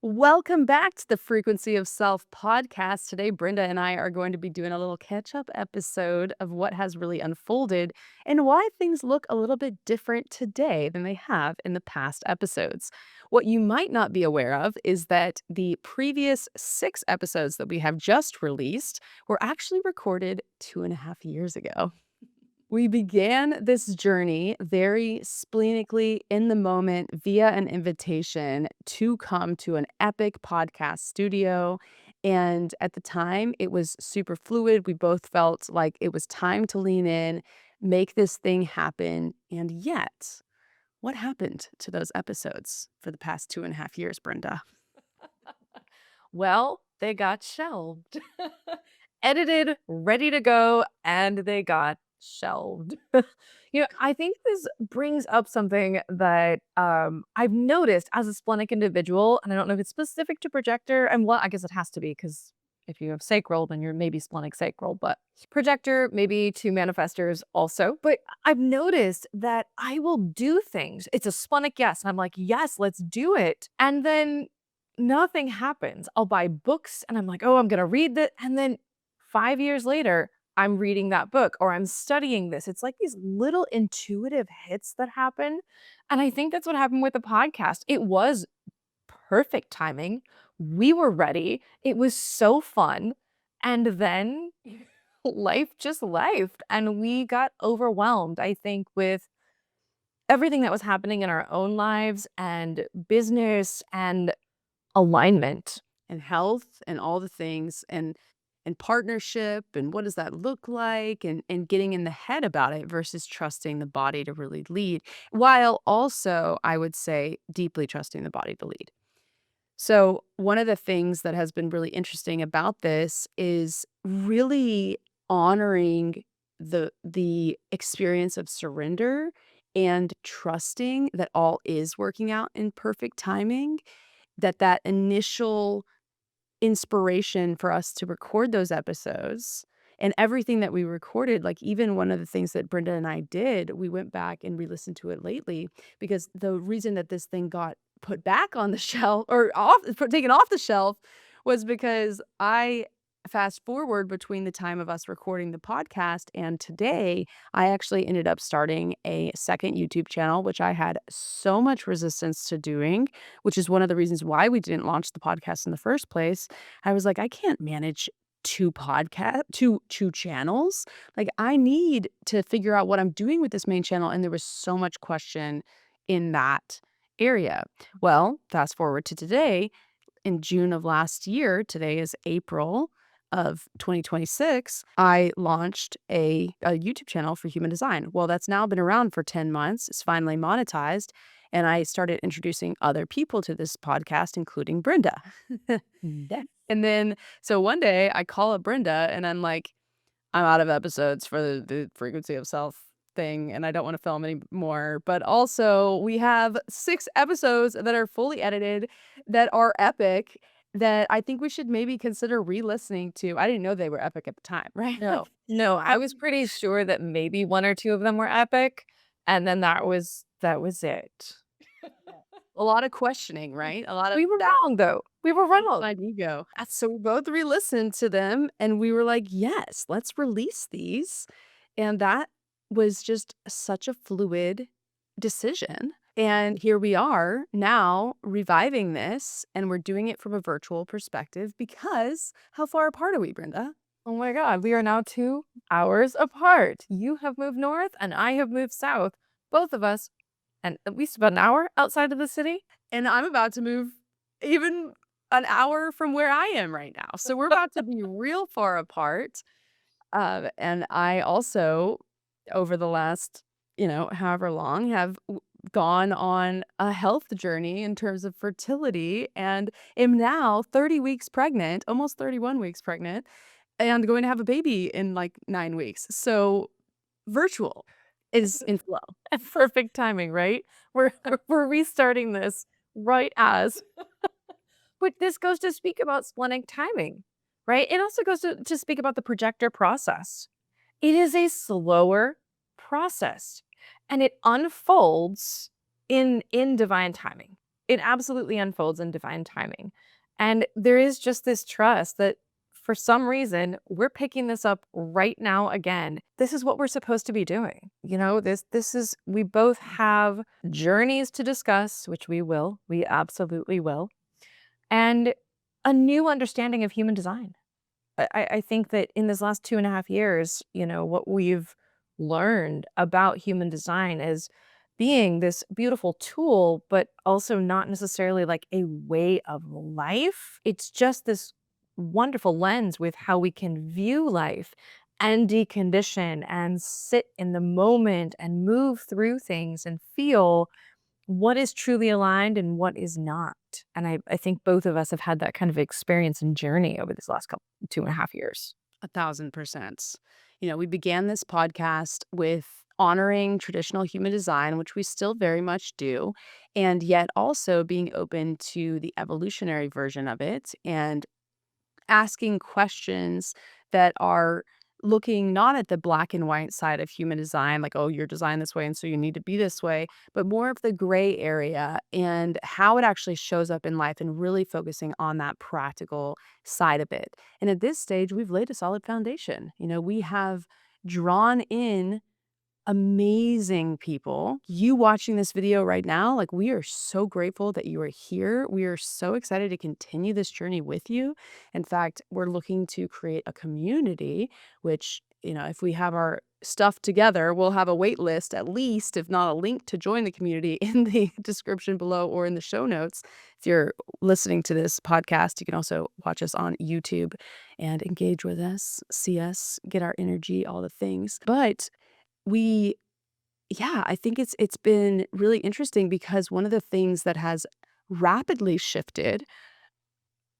Welcome back to the Frequency of Self podcast. Today, Brenda and I are going to be doing a little catch up episode of what has really unfolded and why things look a little bit different today than they have in the past episodes. What you might not be aware of is that the previous 6 episodes that we have just released were actually recorded 2.5 years ago. We began this journey very splenically in the moment via an invitation to come to an epic podcast studio. And at the time, it was super fluid. We both felt like it was time to lean in, make this thing happen. And yet, what happened to those episodes for the past 2.5 years, Brenda? Well, they got shelved. Edited, ready to go, and they got shelved. I think this brings up something that I've noticed as a splenic individual, and I don't know if it's specific to projector, and well, I guess it has to be because if you have sacral, then you're maybe splenic sacral, but projector, maybe to manifestors also. But I've noticed that I will do things. It's a splenic yes. And I'm like, yes, let's do it. And then nothing happens. I'll buy books and I'm like, oh, I'm going to read that. And then 5 years later, I'm reading that book or I'm studying this. It's like these little intuitive hits that happen. And I think that's what happened with the podcast. It was perfect timing. We were ready. It was so fun. And then life just lifed and we got overwhelmed, I think, with everything that was happening in our own lives and business and alignment. And health and all the things and partnership and what does that look like and getting in the head about it versus trusting the body to really lead, while also, I would say, deeply trusting the body to lead. So one of the things that has been really interesting about this is really honoring the experience of surrender and trusting that all is working out in perfect timing, that initial inspiration for us to record those episodes and everything that we recorded, like even one of the things that Brenda and I did, we went back and re-listened to it lately because the reason that this thing got put back on the shelf or taken off the shelf was because I fast forward between the time of us recording the podcast and today, I actually ended up starting a second YouTube channel, which I had so much resistance to doing, which is one of the reasons why we didn't launch the podcast in the first place. I was like, I can't manage two channels. Like I need to figure out what I'm doing with this main channel. And there was so much question in that area. Well, fast forward to today, in June of last year, today is April of 2026, I launched a YouTube channel for human design. Well, that's now been around for 10 months. It's finally monetized. And I started introducing other people to this podcast, including Brenda. Yeah. And then, so one day I call up Brenda and I'm like, I'm out of episodes for the Frequency of Self thing and I don't want to film anymore. But also, we have 6 episodes that are fully edited that are epic that I think we should maybe consider re-listening to. I didn't know they were epic at the time, right? No, no, I was pretty sure that maybe 1 or 2 of them were epic, and then that was it. A lot of questioning, right? A lot of We were that wrong, though. We were wrong. inside ego. So we both re-listened to them and we were like, yes, let's release these. And that was just such a fluid decision. And here we are now reviving this, and we're doing it from a virtual perspective because how far apart are we, Brenda? Oh my god, we are now 2 hours apart. You have moved north, and I have moved south, both of us, and at least about an hour outside of the city. And I'm about to move even an hour from where I am right now. So we're about to be real far apart. And I also, over the last, however long, have gone on a health journey in terms of fertility and am now 30 weeks pregnant, almost 31 weeks pregnant, and going to have a baby in like 9 weeks. So virtual is in flow. Perfect timing, right? We're restarting this right as but this goes to speak about splenic timing, right? It also goes to speak about the projector process. It is a slower process and it unfolds in divine timing. It absolutely unfolds in divine timing. And there is just this trust that for some reason we're picking this up right now again. This is what we're supposed to be doing. This is we both have journeys to discuss, which we will. We absolutely will. And a new understanding of human design. I think that in this last 2.5 years, what we've learned about human design is being this beautiful tool, but also not necessarily like a way of life. It's just this wonderful lens with how we can view life and decondition and sit in the moment and move through things and feel what is truly aligned and what is not. And I think both of us have had that kind of experience and journey over this last couple 2.5 years. 1,000%. We began this podcast with honoring traditional human design, which we still very much do, and yet also being open to the evolutionary version of it and asking questions that are looking not at the black and white side of human design, like, oh, you're designed this way, and so you need to be this way, but more of the gray area and how it actually shows up in life and really focusing on that practical side of it. And at this stage, we've laid a solid foundation. We have drawn in amazing people. You watching this video right now, like, we are so grateful that you are here. We are so excited to continue this journey with you. In fact, we're looking to create a community, which, if we have our stuff together, we'll have a wait list at least, if not a link to join the community in the description below or in the show notes. If you're listening to this podcast, you can also watch us on YouTube and engage with us, see us, get our energy, all the things. But we yeah, I think it's been really interesting because one of the things that has rapidly shifted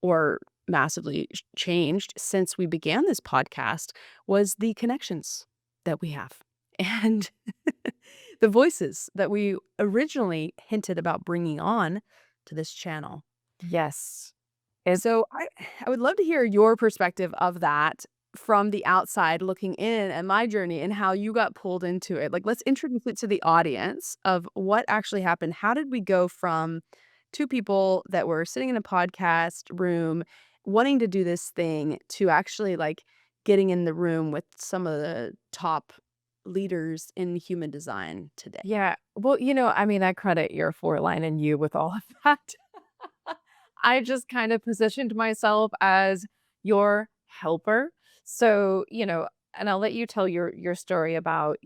or massively changed since we began this podcast was the connections that we have and the voices that we originally hinted about bringing on to this channel. Yes. It So I would love to hear your perspective of that from the outside looking in at my journey and how you got pulled into it. Like, let's introduce it to the audience of what actually happened. How did we go from two people that were sitting in a podcast room wanting to do this thing to actually like getting in the room with some of the top leaders in human design today? Yeah. Well, I mean, I credit your foreline and you with all of that. I just kind of positioned myself as your helper. So, and I'll let you tell your story about,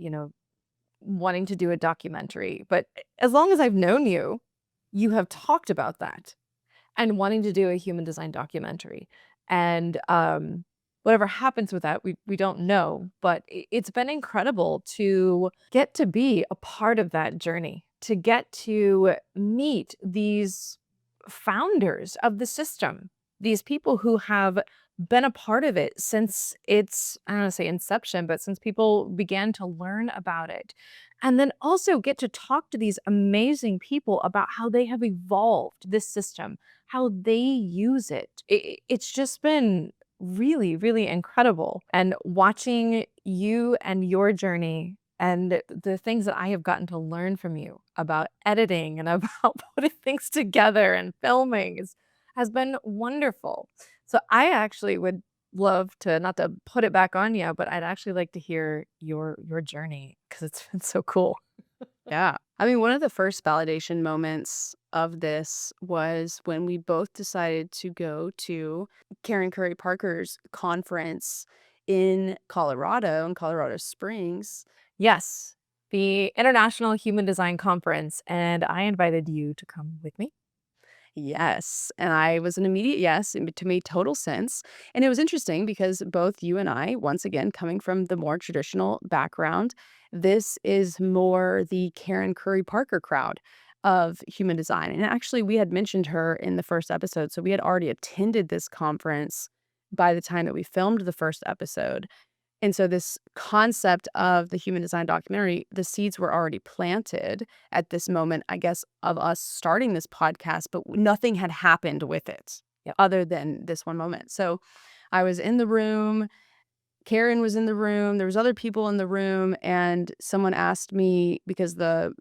wanting to do a documentary. But as long as I've known you, you have talked about that and wanting to do a human design documentary. And whatever happens with that, we don't know. But it's been incredible to get to be a part of that journey, to get to meet these founders of the system, these people who have been a part of it since its, I don't want to say inception, but since people began to learn about it. And then also get to talk to these amazing people about how they have evolved this system, how they use it. It's just been really, really incredible. And watching you and your journey and the things that I have gotten to learn from you about editing and about putting things together and filming has been wonderful. So I actually would love to, not to put it back on you, but I'd actually like to hear your journey because it's been so cool. Yeah. I mean, one of the first validation moments of this was when we both decided to go to Karen Curry Parker's conference in Colorado Springs. Yes, the International Human Design Conference, and I invited you to come with me. Yes. And I was an immediate yes. It to made total sense. And it was interesting because both you and I, once again, coming from the more traditional background, this is more the Karen Curry Parker crowd of human design. And actually, we had mentioned her in the first episode. So we had already attended this conference by the time that we filmed the first episode. And so this concept of the human design documentary, the seeds were already planted at this moment, I guess, of us starting this podcast, but nothing had happened with it Yep. other than this one moment. So I was in the room, Karen was in the room, there was other people in the room, and someone asked me because the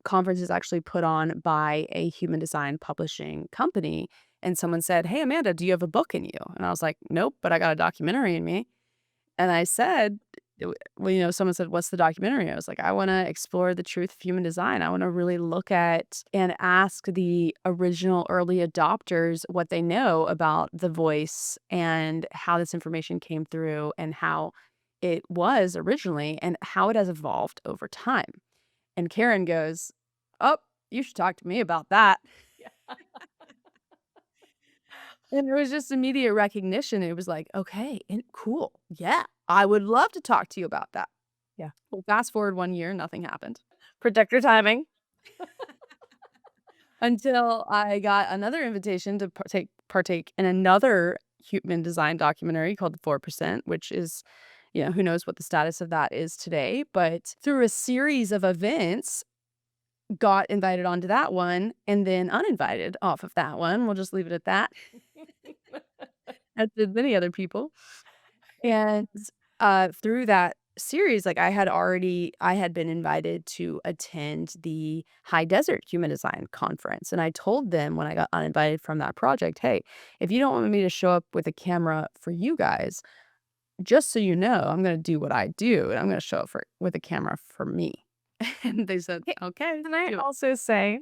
conference is actually put on by a human design publishing company, and someone said, "Hey, Amanda, do you have a book in you?" And I was like, "Nope, but I got a documentary in me." And I said, well, someone said, "What's the documentary?" I was like, "I wanna explore the truth of human design. I wanna really look at and ask the original early adopters what they know about the voice and how this information came through and how it was originally and how it has evolved over time." And Karen goes, "Oh, you should talk to me about that." Yeah. And there was just immediate recognition. It was like, "Okay, and cool. Yeah, I would love to talk to you about that." Yeah. Well, fast forward 1 year, nothing happened Projector timing. until I got another invitation to partake in another human design documentary called The 4%, which is, who knows what the status of that is today, but through a series of events, got invited onto that one and then uninvited off of that one. We'll just leave it at that, as did many other people. And, through that series, like, I had been invited to attend the High Desert Human Design Conference, and I told them when I got uninvited from that project, "Hey, if you don't want me to show up with a camera for you guys, just so you know, I'm gonna do what I do, and I'm gonna show up with a camera for me." And they said, Hey, "Okay, can I do it." also say,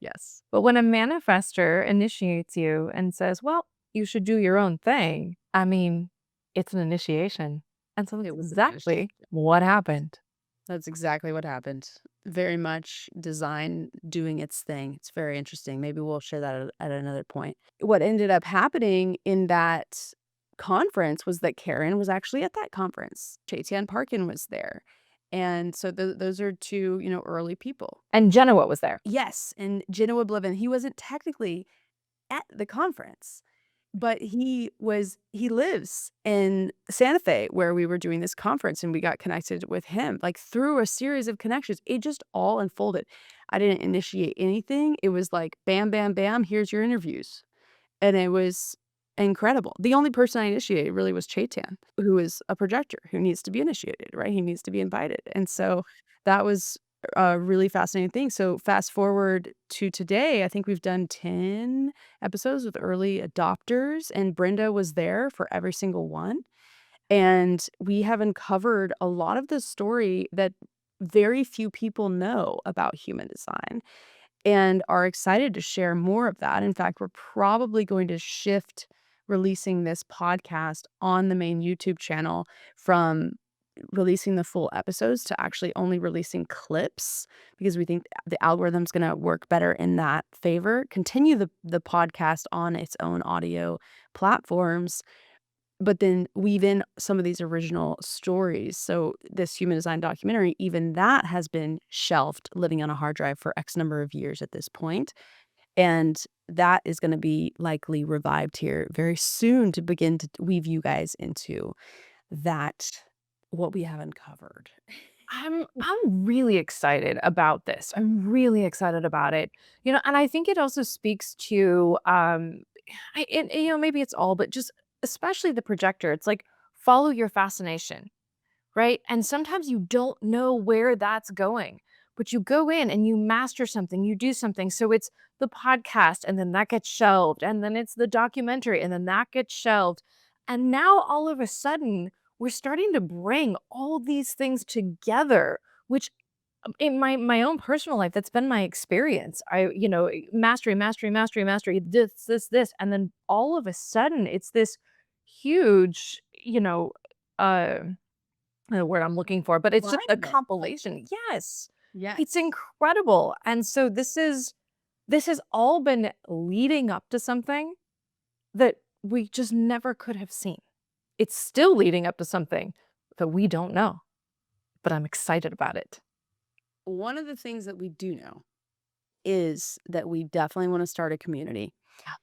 Yes. but when a manifester initiates you and says, "Well, you should do your own thing," I mean, it's an initiation. And so that's It was an exactly initiation. what happened. That's exactly what happened. Very much design doing its thing. It's very interesting. Maybe we'll share that at another point. What ended up happening in that conference was that Karen was actually at that conference. Chaitan Parkin was there. And so those are two, early people. And Genoa was there. Yes. And Jenna Oblivion, he wasn't technically at the conference, but he lives in Santa Fe where we were doing this conference, and we got connected with him, like, through a series of connections. It just all unfolded. I didn't initiate anything. It was like, bam, bam, bam, here's your interviews. And it was incredible. The only person I initiated really was Chaitan, who is a projector who needs to be initiated, right? He needs to be invited. And so that was a really fascinating thing. So fast forward to today, I think we've done 10 episodes with early adopters, and Brenda was there for every single one. And we have uncovered a lot of the story that very few people know about human design and are excited to share more of that. In fact, we're probably going to shift releasing this podcast on the main YouTube channel from releasing the full episodes to actually only releasing clips because we think the algorithm's going to work better in that favor. Continue the podcast on its own audio platforms, but then weave in some of these original stories. So this human design documentary, even that has been shelved, living on a hard drive for X number of years at this point. And that is going to be likely revived here very soon to begin to weave you guys into that, what we have uncovered. I'm really excited about this. I'm really excited about it. And I think it also speaks to maybe it's all, but just especially the projector. It's like follow your fascination. Right? And sometimes you don't know where that's going, but you go in and you master something, you do something. So it's the podcast, and then that gets shelved, and then it's the documentary, and then that gets shelved. And now all of a sudden, we're starting to bring all these things together, which in my own personal life, that's been my experience. Mastery, mastery, mastery, mastery, this, and then all of a sudden it's this huge, uh the word I'm looking for, but it's just a Alignment. compilation. Yes. It's Yes. incredible. And so this has all been leading up to something that we just never could have seen. It's still leading up to something that we don't know, but I'm excited about it. One of the things that we do know is that we definitely want to start a community. Yeah.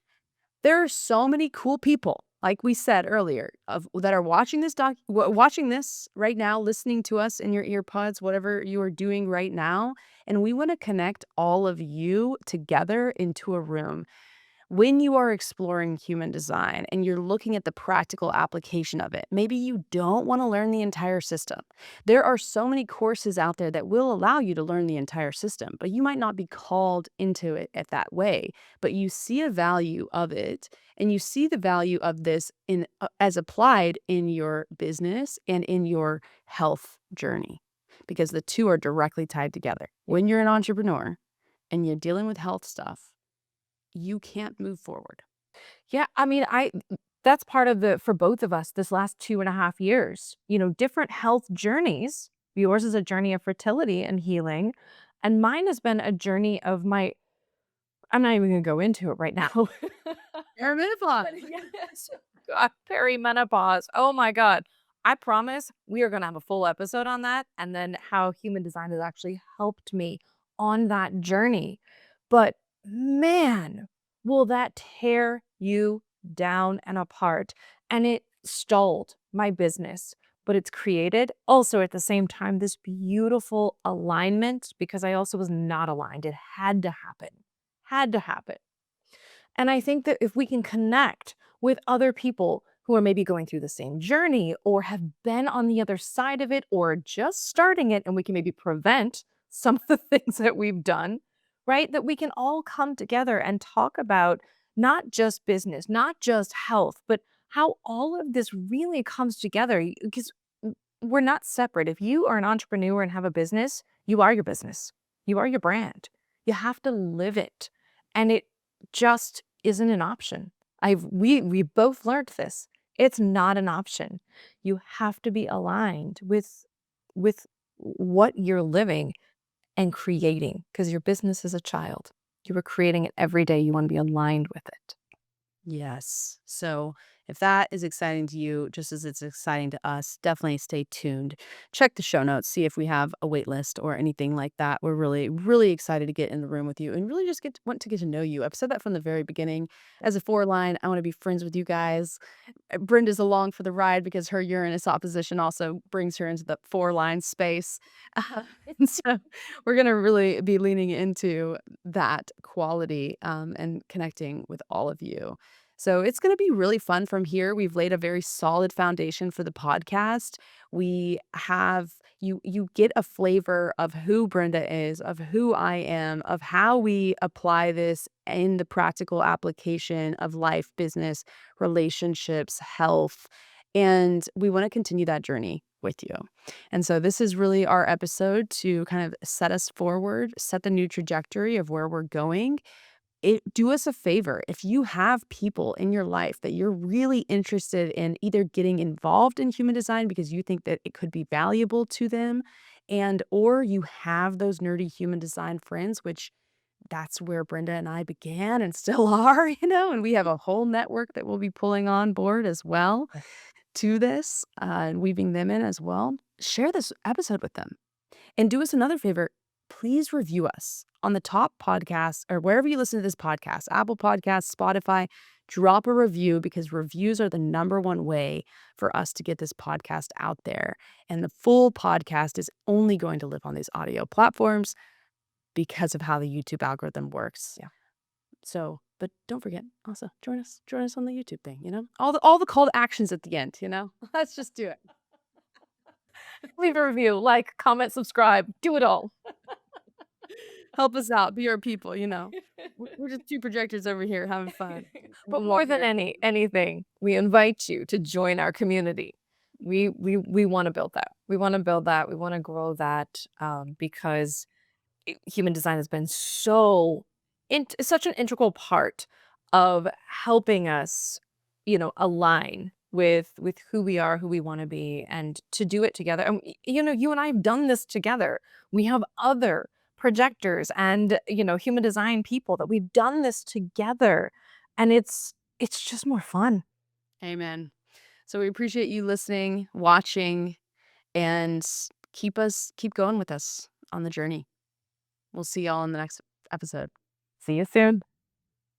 There are so many cool people, like we said earlier, of that are watching this right now, listening to us in your ear pods, whatever you are doing right now, and we wanna connect all of you together into a room when you are exploring human design and you're looking at the practical application of it, maybe you don't want to learn the entire system. There are so many courses out there that will allow you to learn the entire system, but you might not be called into it at that way. But you see a value of it, and you see the value of this in as applied in your business and in your health journey, because the two are directly tied together. When you're an entrepreneur and you're dealing with health stuff, you can't move forward. Yeah, I mean, I that's part of the for both of us this last 2.5 years, different health journeys. Yours is a journey of fertility and healing, and mine has been a journey of my I'm not even gonna go into it right now. But Perimenopause. yes, God, perimenopause. Oh my God. I promise we are gonna have a full episode on that and then how human design has actually helped me on that journey. But man, will that tear you down and apart. And it stalled my business, but it's created also at the same time this beautiful alignment because I also was not aligned. It had to happen. Had to happen. And I think that if we can connect with other people who are maybe going through the same journey or have been on the other side of it or just starting it, and we can maybe prevent some of the things that we've done, right? That we can all come together and talk about not just business, not just health, but how all of this really comes together. Because we're not separate. If you are an entrepreneur and have a business, you are your business, you are your brand. You have to live it. And it just isn't an option. We both learned this. It's not an option. You have to be aligned with what you're living and creating because your business is a child. You are creating it every day. You want to be aligned with it. Yes. So if that is exciting to you, just as it's exciting to us, definitely stay tuned. Check the show notes, see if we have a wait list or anything like that. We're really, really excited to get in the room with you and really just want to get to know you. I've said that from the very beginning. As a four line, I want to be friends with you guys. Brenda's along for the ride because her Uranus opposition also brings her into the four-line space. And so we're gonna really be leaning into that quality, and connecting with all of you. So it's gonna be really fun from here. We've laid a very solid foundation for the podcast. We have you get a flavor of who Brenda is, of who I am, of how we apply this in the practical application of life, business, relationships, health, and we want to continue that journey with you. And so this is really our episode to kind of set us forward, set the new trajectory of where we're going. Do us a favor. If you have people in your life that you're really interested in either getting involved in human design because you think that it could be valuable to them, and or you have those nerdy human design friends, which that's where Brenda and I began and still are, and we have a whole network that we'll be pulling on board as well to this, and weaving them in as well. Share this episode with them. And do us another favor, please review us on the top podcasts or wherever you listen to this podcast, Apple Podcasts, Spotify. Drop a review because reviews are the number one way for us to get this podcast out there. And the full podcast is only going to live on these audio platforms because of how the YouTube algorithm works. Yeah. So, but don't forget, also join us on the YouTube thing, all the call to actions at the end, let's just do it. Leave a review, like, comment, subscribe, do it all. Help us out, be our people, we're just two projectors over here having fun. But more than anything, we invite you to join our community. We want to build that. We want to build that. We want to grow that because human design has been such an integral part of helping us, align with who we are, who we want to be, and to do it together. And you and I have done this together. We have other projectors and human design people that we've done this together, and it's just more fun. Amen. So we appreciate you listening, watching, and keep going with us on the journey. We'll see y'all in the next episode. See you soon.